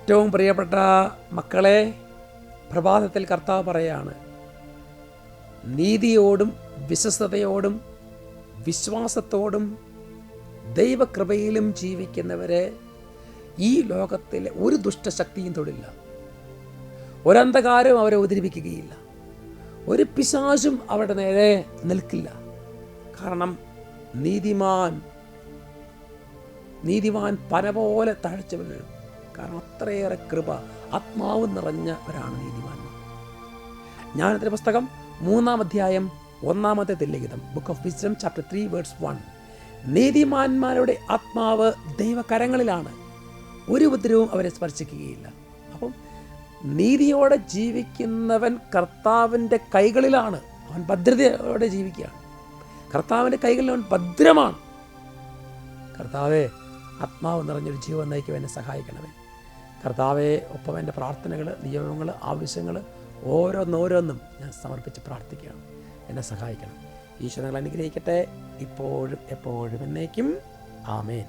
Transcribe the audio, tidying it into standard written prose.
ഏറ്റവും പ്രിയപ്പെട്ട മക്കളെ, പ്രഭാതത്തിൽ കർത്താവ് പറയാണ്, നീതിയോടും വിശ്വസ്തയോടും വിശ്വാസത്തോടും ദൈവകൃപയിലും ജീവിക്കുന്നവരെ ഈ ലോകത്തിലെ ഒരു ദുഷ്ടശക്തിയും തൊടില്ല, ഒരന്ധകാരവും അവരെ ഉപദ്രവിക്കുകയില്ല, ഒരു പിശാചും അവരുടെ നേരെ നിൽക്കില്ല. കാരണം നീതിമാൻ പന പോലെ താഴ്ച വീഴും. കാരണം അത്രയേറെ കൃപ, ആത്മാവ് നിറഞ്ഞവരാണ് നീതിമാന്മാർ. ജ്ഞാനത്തിൻ്റെ പുസ്തകം 3-ാം അധ്യായം 1-ാമത്തെ തിരുലിഖിതം, book of wisdom chapter 3 verse 1. നീതിമാന്മാരുടെ ആത്മാവ് ദൈവകരങ്ങളിലാണ്, ഒരു ഉപദ്രവവും അവരെ സ്പർശിക്കുകയില്ല. അപ്പം നീതിയോടെ ജീവിക്കുന്നവൻ കർത്താവിൻ്റെ കൈകളിലാണ്. അവൻ ഭദ്രതയോടെ ജീവിക്കുകയാണ്. കർത്താവിൻ്റെ കൈകളിൽ അവൻ ഭദ്രമാണ്. കർത്താവെ, ആത്മാവ് നിറഞ്ഞൊരു ജീവൻ നയിക്കുവാൻ എന്നെ സഹായിക്കണമേ. കർത്താവെ, ഒപ്പം എൻ്റെ പ്രാർത്ഥനകൾ, നിയമങ്ങൾ, ആവശ്യങ്ങൾ ഓരോന്നോരോന്നും ഞാൻ സമർപ്പിച്ച് പ്രാർത്ഥിക്കുകയാണ്. എന്നെ സഹായിക്കണം. ഈശോ നിങ്ങളെ അനുഗ്രഹിക്കട്ടെ, ഇപ്പോഴും എപ്പോഴും എന്നേക്കും. ആമേൻ.